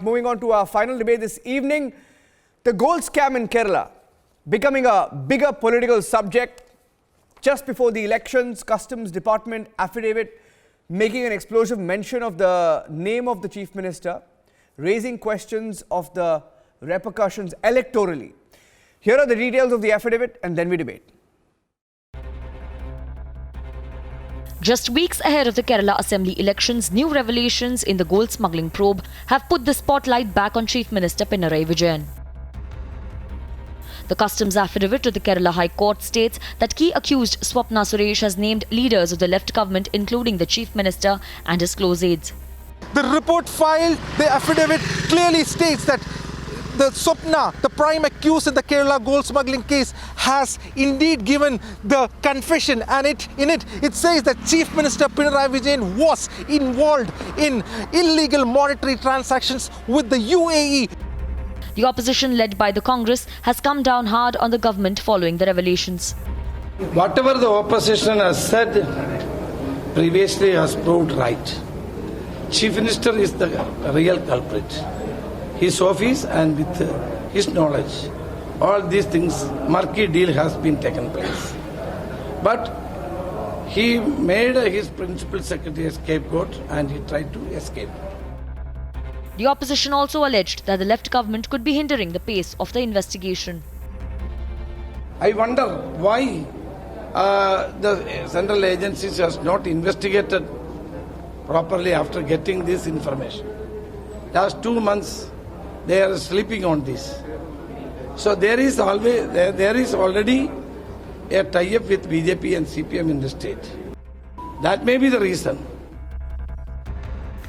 Moving on to our final debate this evening, the gold scam in Kerala becoming a bigger political subject. Just before the elections, Customs Department affidavit making an explosive mention of the name of the Chief Minister, raising questions of the repercussions electorally. Here are the details of the affidavit and then we debate. Just weeks ahead of the Kerala Assembly elections, new revelations in the gold smuggling probe have put the spotlight back on Chief Minister Pinarayi Vijayan. The customs affidavit to the Kerala High Court states that key accused Swapna Suresh has named leaders of the left government, including the Chief Minister and his close aides. The report filed, the affidavit clearly states that the Swapna, the prime accused in the Kerala gold smuggling case, has indeed given the confession, and in it says that Chief Minister Pinarayi Vijayan was involved in illegal monetary transactions with the UAE. The opposition, led by the Congress, has come down hard on the government following the revelations. Whatever the opposition has said previously has proved right. Chief Minister is the real culprit. His office and with his knowledge, all these things, murky deal has been taken place. But he made his principal secretary a scapegoat and he tried to escape. The opposition also alleged that the left government could be hindering the pace of the investigation. I wonder why the central agencies has not investigated properly after getting this information. Last 2 months, they are sleeping on this. So there is already a tie-up with BJP and CPM in the state. That may be the reason.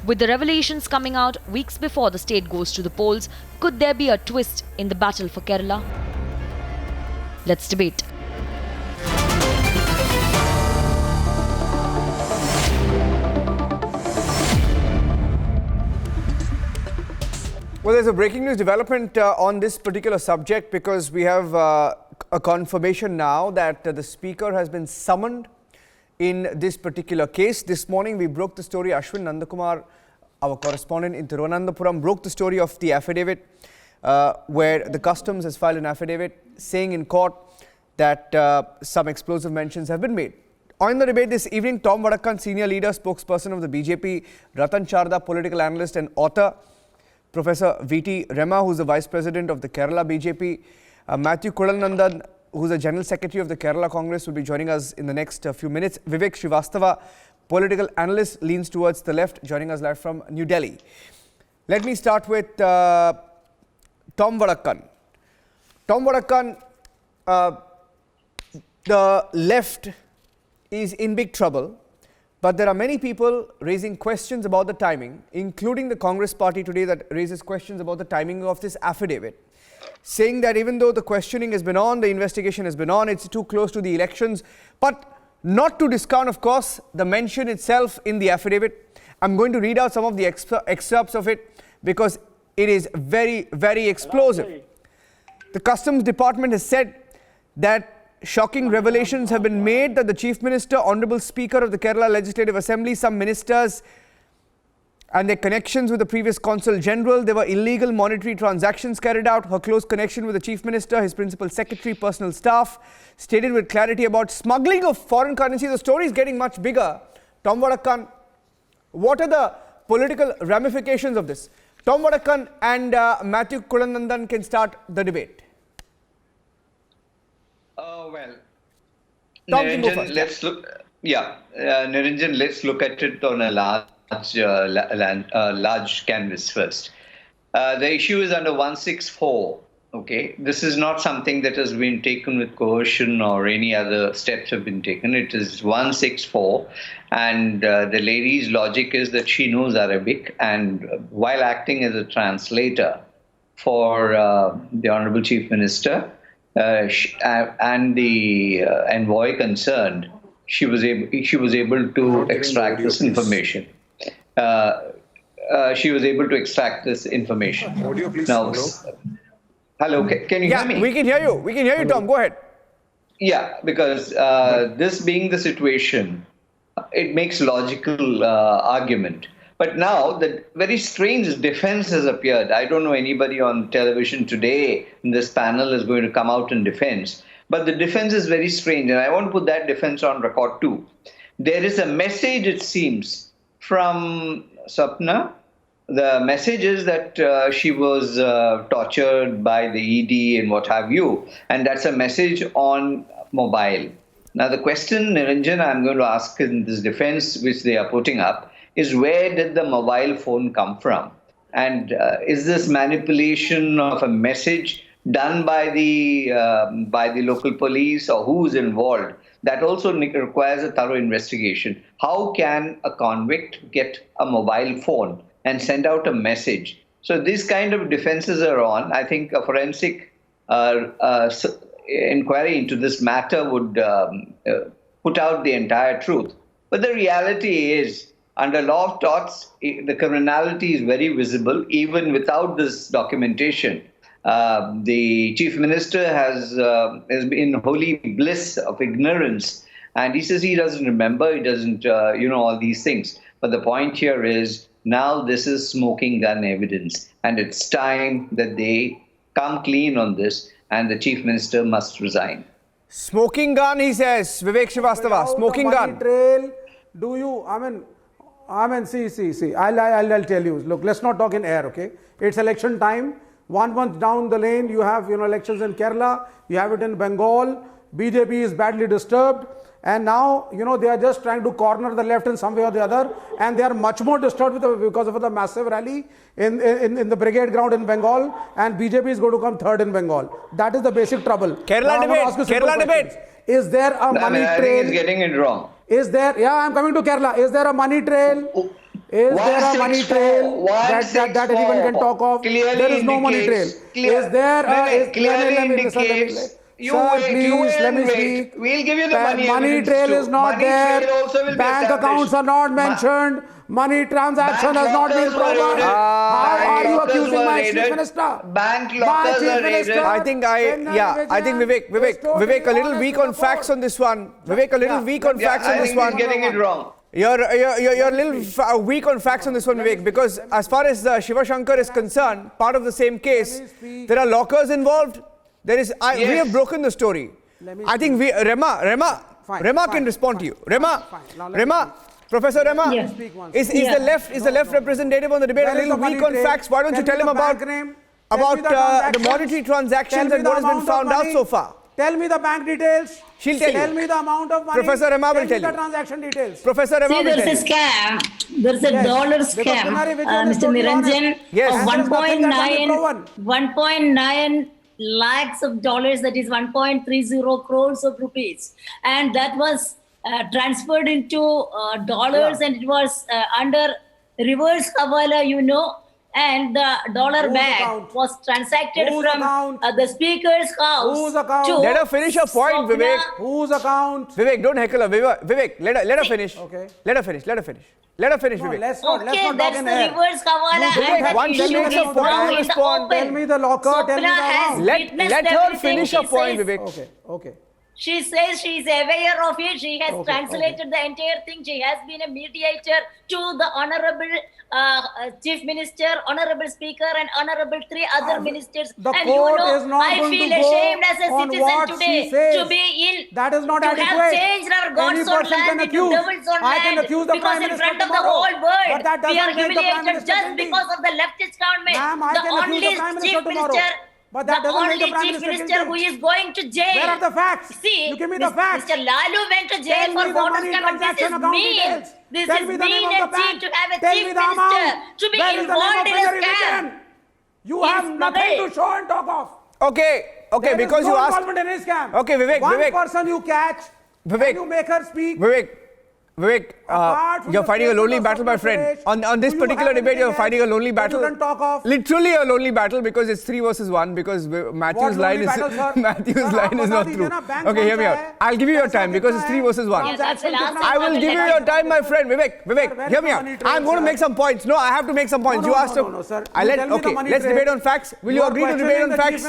With the revelations coming out weeks before the state goes to the polls, could there be a twist in the battle for Kerala? Let's debate. Well, there's a breaking news development on this particular subject because we have a confirmation now that the Speaker has been summoned in this particular case. This morning we broke the story. Ashwin Nandakumar, our correspondent in Thiruvananthapuram, broke the story of the affidavit where the Customs has filed an affidavit saying in court that some explosive mentions have been made. On the debate this evening, Tom Vadakkan, senior leader, spokesperson of the BJP, Ratan Charda, political analyst and author, Professor V.T. Rema, who is the Vice President of the Kerala BJP, Matthew Kudalanandan, who is the General Secretary of the Kerala Congress, will be joining us in the next few minutes. Vivek Srivastava, political analyst, leans towards the left, joining us live from New Delhi. Let me start with Tom Vadakkan. Tom Vadakkan, the left is in big trouble. But there are many people raising questions about the timing, including the Congress party today that raises questions about the timing of this affidavit, saying that even though the questioning has been on, the investigation has been on, it's too close to the elections, but not to discount, of course, the mention itself in the affidavit. I'm going to read out some of the excerpts of it because it is very, very explosive. The Customs Department has said that shocking revelations have been made that the Chief Minister, Honourable Speaker of the Kerala Legislative Assembly, some ministers and their connections with the previous Consul General, there were illegal monetary transactions carried out, her close connection with the Chief Minister, his principal secretary, personal staff, stated with clarity about smuggling of foreign currency. The story is getting much bigger. Tom Vadakkan, what are the political ramifications of this? Tom Vadakkan and Matthew Kudalanandan can start the debate. Well, Tom can go first. let's look. Niranjan, let's look at it on a large canvas first. The issue is under 164. Okay, this is not something that has been taken with coercion or any other steps have been taken. It is 164, and the lady's logic is that she knows Arabic, and while acting as a translator for the Honourable Chief Minister. And the envoy concerned, she was able to extract this information. She was able to extract this information. Audio, please. Now, hello, can you hear me? We can hear you. We can hear you, Tom. Go ahead. Yeah, because this being the situation, it makes logical argument. But now the very strange defense has appeared. I don't know anybody on television today in this panel is going to come out in defense. But the defense is very strange, and I want to put that defense on record too. There is a message, it seems, from Sapna. The message is that she was tortured by the ED and what have you, and that's a message on mobile. Now the question, Niranjan, I'm going to ask in this defense which they are putting up is where did the mobile phone come from? And is this manipulation of a message done by the local police, or who's involved? That also requires a thorough investigation. How can a convict get a mobile phone and send out a message? So these kind of defenses are on. I think a forensic inquiry into this matter would put out the entire truth. But the reality is, under law of torts, the criminality is very visible, even without this documentation. The Chief Minister has been in holy bliss of ignorance, and he says he doesn't remember, he doesn't, all these things. But the point here is, now this is smoking gun evidence, and it's time that they come clean on this, and the Chief Minister must resign. Smoking gun, he says, Vivek Srivastava, smoking gun. Trail, do you, see, I'll tell you. Look, let's not talk in air, okay? It's election time. 1 month down the lane, you have elections in Kerala, you have it in Bengal, BJP is badly disturbed, and now they are just trying to corner the left in some way or the other, and they are much more disturbed because of the massive rally in the brigade ground in Bengal, and BJP is going to come third in Bengal. That is the basic trouble. Kerala debate. Is there a money trail? I think he's getting it wrong. Is there? Yeah, I'm coming to Kerala. Is there a money trail? Is there a money trail that anyone can talk of? There is no money trail. Is there a... Let me speak. We'll give you the money. Money trail is not there. Bank accounts are not mentioned. Money transaction has not been proven. How are you accusing my Chief Minister? Bank lockers are raided. I think Vivek, a little weak on facts on this one. Vivek, a little weak on facts on this one. He's getting it wrong. You're a little weak on facts on this one, Vivek, because as far as Shiva Shankar is concerned, part of the same case, there are lockers involved. We have broken the story. I think Rema can respond to you. Rema, Professor Rema, is the left representative on the debate a little weak on facts? Why don't you tell him about the monetary transactions and what has been found out so far? Tell me the bank details. She'll tell you. Tell me the amount of money. Professor Rema will tell you. The transaction details. Professor Rema will tell you. There's a scam. There's a dollar scam, Mr. Niranjan, of 1.9 lakhs of dollars, that is 1.30 crores of rupees. And that was transferred into dollars, and it was under reverse hawala, and the dollar bag was transacted from the speaker's house. Whose account? To let her finish her point, Vivek. Whose account? Vivek, don't heckle her. Vivek, let her finish. Okay. Let her finish, Vivek. Let's not that's talk the in air. reverse hawala. Vivek, once she makes a point, you respond. Tell me the locker, tell me the amount. Let her finish her point, Vivek. Okay. She says she is aware of it. She has translated the entire thing. She has been a mediator to the Honorable Chief Minister, Honorable Speaker, and Honorable 3 other ministers. The and court is not I going feel to go ashamed as a on citizen what today she says. to be in. That is not to adequate. have changed our Any God's own person can land into accuse. devil's own I can land accuse the because Prime in Minister front of the tomorrow. whole world But that we are doesn't make the Prime humiliated Minister just guilty. because of the leftist government. Ma'am, I the can accuse only the Prime Minister Chief tomorrow. Minister. But that the doesn't only make the Prime Chief Minister Minister who guilty. is going to jail. Where are the facts? See, You give me the facts. Mr. Lalu went to jail Tell for me the voter money scam, and this transaction is account mean. details. This Tell is me the name mean of the and bank. cheap to have a Tell Chief me the Minister amount. to be Where is the name involved of in a Pinarayi scam. Vijayan? You have nothing to show and talk of. Okay, There because is you no asked. involvement in any scam. Okay, Vivek, One person you catch, Vivek. and you make her speak. Vivek, Apart from you're the fighting a statement lonely of battle, my Uttar friend. Pradesh, On this do you particular have debate, you're anything fighting a else lonely that battle. you can talk of? Literally a lonely battle because it's 3 versus 1 because Matthew's line is Matthew's line is not through. Okay, hear me out. I'll give you your time because it's 3 versus 1. Yes, that's the last I will give you your time, my friend. Vivek, hear me out. I'm going to make some points. No, I have to make some points. No, you asked no, sir. Okay, let's debate on facts. Will you agree to debate on facts?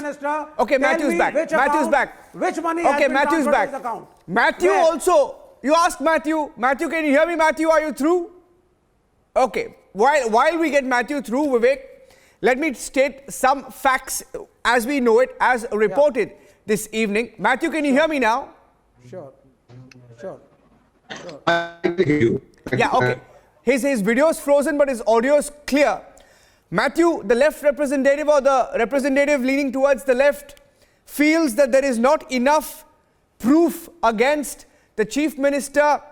Okay, Matthew's back. Matthew's back. Which money has Okay, been Matthew's transferred back. to his account? Matthew Where? also. You asked Matthew. Matthew, can you hear me, Matthew? Are you through? Okay. while we get Matthew through, Vivek, let me state some facts as we know it, as reported this evening. Matthew, can you hear me now? Sure. I can hear you. Yeah, okay. His video is frozen, but his audio is clear. Matthew, the left representative or the representative leaning towards the left feels that there is not enough proof against the Chief Minister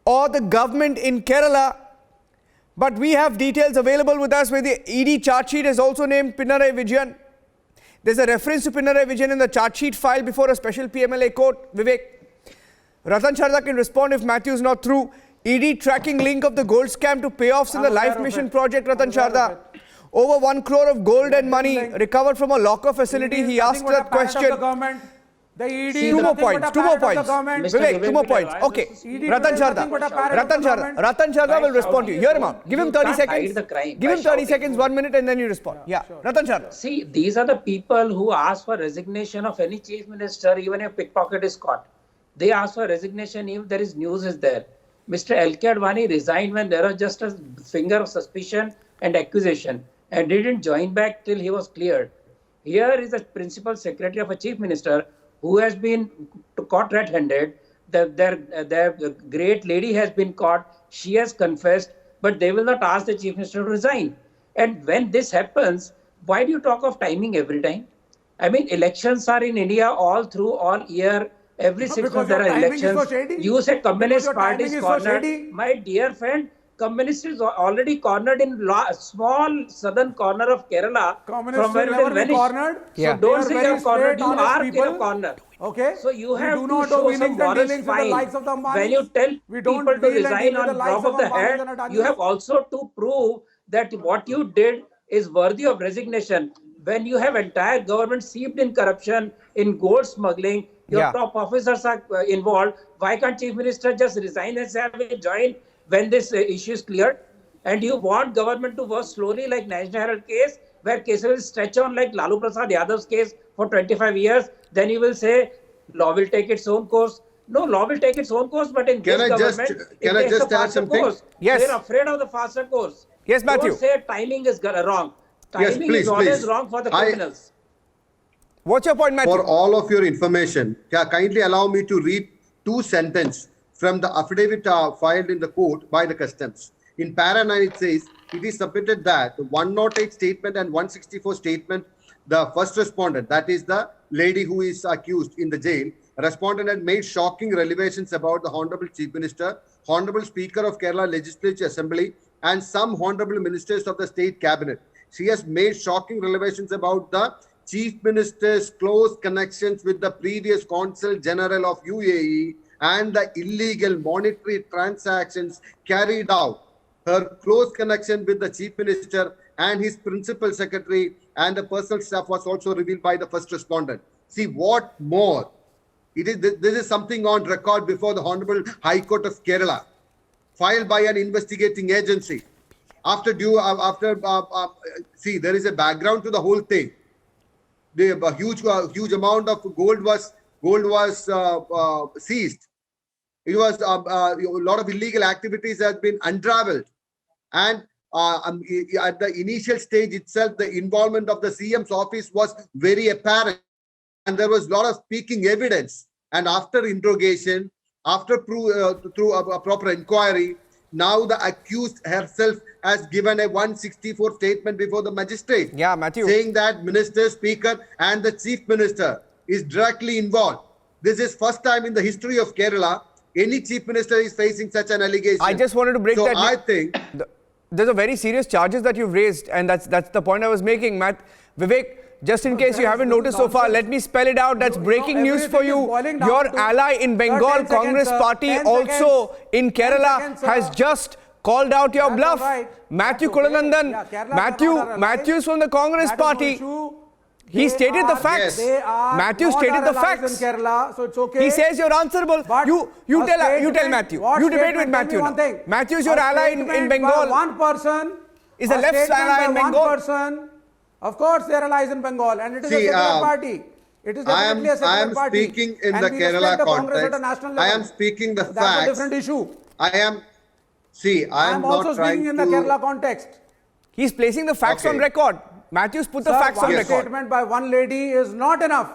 or the government in Kerala. But we have details available with us where the ED charge sheet has also named Pinarayi Vijayan. There's a reference to Pinarayi Vijayan in the charge sheet filed before a special PMLA court. Vivek, Ratan Sharda can respond if Matthew is not through. ED tracking link of the gold scam to payoffs in the Life Mission project, Ratan Sharda. Over 1 crore of gold and money recovered from a locker facility. He asked that question. The ED Two more points. Vivek, 2 more points. Okay. Ratan Sharda will respond to you. Hear him out. Give him 30 seconds. Give him 30 seconds, 1 minute, and then you respond. Yeah. Ratan Sharda. See, these are the people who ask for resignation of any chief minister, even if pickpocket is caught. They ask for resignation if there is news is there. Mr. L.K. Advani resigned when there was just a finger of suspicion and accusation and didn't join back till he was cleared. Here is the principal secretary of a chief minister who has been caught red-handed. The great lady has been caught. She has confessed, but they will not ask the chief minister to resign. And when this happens, why do you talk of timing every time? I mean, elections are in India all through, all year. Every 6 months there are elections. You say Communist Party is cornered. My dear friend, Communist is already cornered in small southern corner of Kerala. Communists will never be cornered. Yeah. So don't say you are cornered. You are in a corner. Okay. So you have do to not show do some moral spine. When you tell people to resign on drop of the hat, you have also to prove that what you did is worthy of resignation. When you have entire government seeped in corruption, in gold smuggling, your top officers are involved, why can't Chief Minister just resign and say, I will join when this issue is cleared? And you want government to work slowly like National Herald case, where cases will stretch on like Lalu Prasad Yadav's case for 25 years. Then you will say, law will take its own course. No, law will take its own course, but in this government, it takes the faster course. Yes. They're afraid of the faster course. Yes, Matthew. Don't say timing is wrong. Timing Yes, please, is always please. wrong for the criminals. What's your point, Matthew? For all of your information, kindly allow me to read 2 sentences from the affidavit filed in the court by the customs. In para 9 it says, it is submitted that the 108 statement and 164 statement, the first respondent, that is the lady who is accused in the jail, respondent had made shocking revelations about the Honorable Chief Minister, Honorable Speaker of Kerala Legislature Assembly, and some Honorable Ministers of the State Cabinet. She has made shocking revelations about the Chief Minister's close connections with the previous Consul General of UAE and the illegal monetary transactions carried out. Her close connection with the Chief Minister and his principal secretary and the personal staff was also revealed by the first respondent. See, what more? This is something on record before the Honorable High Court of Kerala, filed by an investigating agency. See, there is a background to the whole thing. The huge amount of gold was seized. It was a lot of illegal activities has been unraveled, and at the initial stage itself, the involvement of the CM's office was very apparent, and there was a lot of speaking evidence. And after interrogation, through a proper inquiry, now the accused herself has given a 164 statement before the magistrate. Yeah, Matthew. Saying that Minister, Speaker and the Chief Minister is directly involved. This is first time in the history of Kerala any Chief Minister is facing such an allegation. I just wanted to break that. I think there's a very serious charges that you've raised, and that's the point I was making, Vivek, just in case you haven't noticed so far, let me spell it out. That's breaking news for you. Your ally in Bengal, Congress Party, also in Kerala, has just called out your bluff. Matthew Kulanandan, Matthews from the Congress Party. He stated the facts. Matthew stated the facts. So it's okay. He says you're answerable. You tell Matthew. You debate with Matthew now. Matthew is your ally in Bengal. One person is a left ally in Bengal. One person. Of course, they are allies in Bengal, and it is a secular party. It is definitely a secular party. I am speaking in the Kerala context. I am speaking the facts. That's a different issue. See, I am I'm also not trying speaking in to. the Kerala context. He's placing the facts Okay. on record. Matthews put the Sir, facts on one record. statement by one lady is not enough.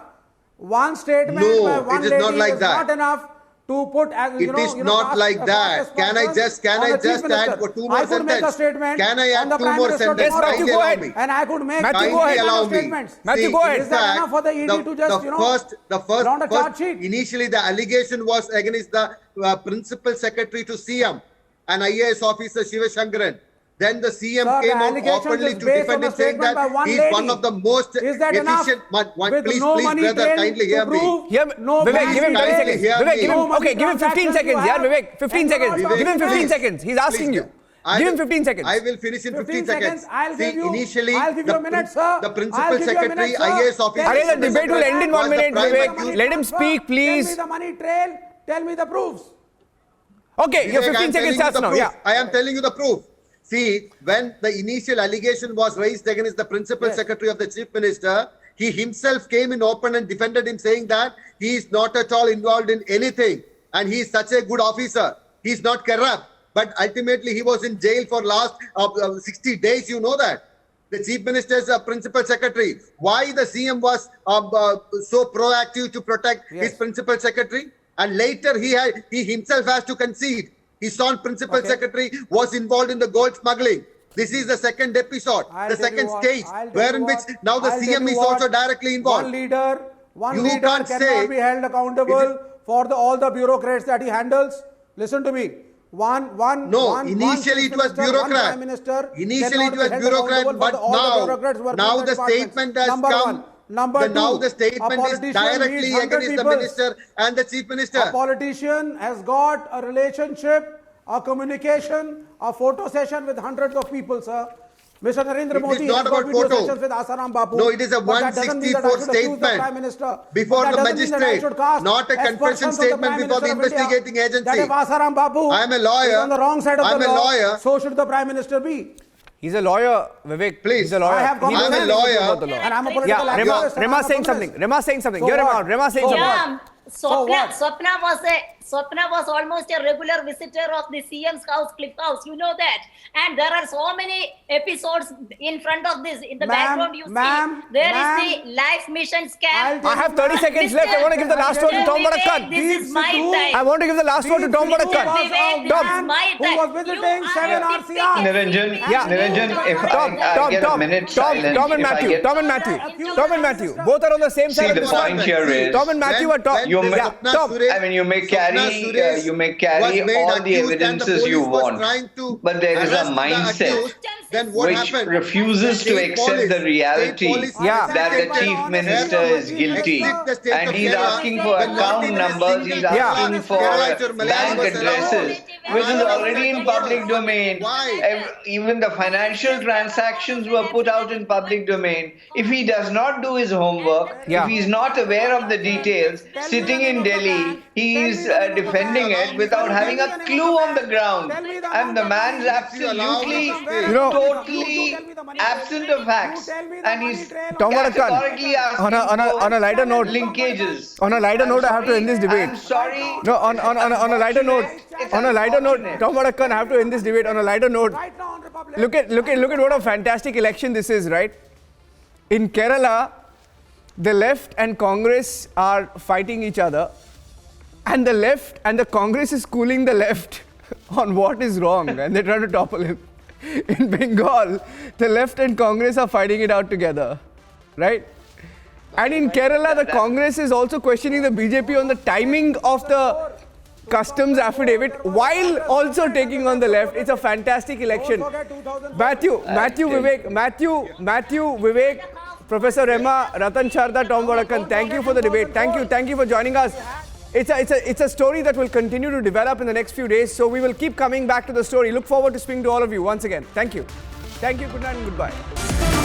One statement No, by one it is lady not like is that. not enough to put as It is not like that. Can I just add for two more I could make a sentences? statement. Can I add on the two Prime more Minister sentences? tomorrow, Matthew, go ahead. And I could make Matthew, these go ahead. kind Allow of me. statements. Matthew, See, go ahead. in Is that fact, enough for the ED to just, round a charge sheet? Initially, the allegation was against the principal secretary to CM, an IAS officer, Shiva Shankaran. Then the CM Sir, came the out allegation openly is to based defend on a him, saying statement by that one he is lady. one of the most Is that enough? efficient. With Please, no please, money brother, trail kindly to hear me. prove, Here, no Vivek, bank give him 30 details, seconds. Hear Vivek, me. give him, no okay, give him 15 transactions seconds. you Yeah, have, Vivek, 15 and seconds. you're not Give him talking 15 to me. seconds. He's asking you. Give him 15 seconds. I will finish in 15 seconds. I'll See, give you, initially, I'll give you a minute, sir. the I'll principal give you a secretary, minute, sir. IAS officer. Tell me Arey, the debate will end in 1 was the minute, prime Vivek. accused. Let him speak, Tell please. me the money trail. Tell me the proofs. Okay, your Vivek, I 15 am seconds telling you starts the now. proof. Yeah. I am telling you the proof. See, when the initial allegation was raised against the principal secretary of the chief minister, he himself came in open and defended him, saying that he is not at all involved in anything and he is such a good officer. He is not corrupt. But ultimately, he was in jail for last 60 days. You know that. The chief minister's principal secretary. Why the CM was so proactive to protect his principal secretary? And later, he himself has to concede. His own principal secretary was involved in the gold smuggling. This is the second episode, the second stage, wherein which now the CM is also directly involved. One leader cannot be held accountable for all the bureaucrats that he handles. Listen to me. Initially it was bureaucrat. Initially it was bureaucrat, but now the statement has come. Now the statement is directly against the minister and the chief minister. A politician has got a relationship, a communication, a photo session with hundreds of people, sir. Mr. Narendra Modi has got video sessions with Asaram Bapu. No, it is a 164 statement before the magistrate, not a confession statement before the investigating agency. That if Asaram Bapu I am a lawyer. is on the wrong side of I am the a law, lawyer. so should the Prime Minister be. He's a lawyer, Vivek. Please. He's a lawyer. I have common I'm a sense lawyer. about the law. And I'm a political Yeah, activist. Rema's saying something. Rema's saying something. So Hear him what? out. Rema's saying So something. what? Yeah, So what? Swapna was almost a regular visitor of the CM's house, Cliff House. You know that. And there are so many episodes in front of this. In the background, you see there is the life mission scam. I have 30 seconds left. I want to give the last word to Tom Vadakkan. This is my time. I want to give the last word to Tom Vadakkan. Tom, who was visiting 7 RCR. Niranjan, Yeah. Niranjan, if I get a minute silence, Tom and if I Matthew. get- Tom and Matthew. Tom and Matthew. Both are on the same See, side of the the point stand. here is, Tom and Matthew are top. You may- Yeah, Tom. I mean, you may carry all the evidences you want, but there is a mindset which refuses to accept the reality that the chief minister is guilty, and he's asking for account numbers, he's asking for bank addresses, which is already in public domain. Even the financial transactions were put out in public domain. If he does not do his homework, if he's not aware of the details, sitting in Delhi, he is defending it without having a clue on the ground. And the man's absolutely, totally absent of facts. And he's Tom Vadakkan, categorically asking on a lighter note, linkages. on a lighter note, I have to end this debate. I'm sorry. No, on a lighter note, Tom Vadakkan, I have to end this debate. On a lighter note, look at what a fantastic election this is, right? In Kerala, the left and Congress are fighting each other, and the left and the Congress is schooling the left on what is wrong, and they're trying to topple him. In Bengal, the left and Congress are fighting it out together, right? And in Kerala, the Congress is also questioning the BJP on the timing of the customs affidavit while also taking on the left. It's a fantastic election. Matthew, Vivek, Professor Rema, Ratan Sharda, Tom Vadakkan, thank you for the debate. Thank you for joining us. It's a story that will continue to develop in the next few days, so we will keep coming back to the story. Look forward to speaking to all of you once again. Thank you. Good night and goodbye.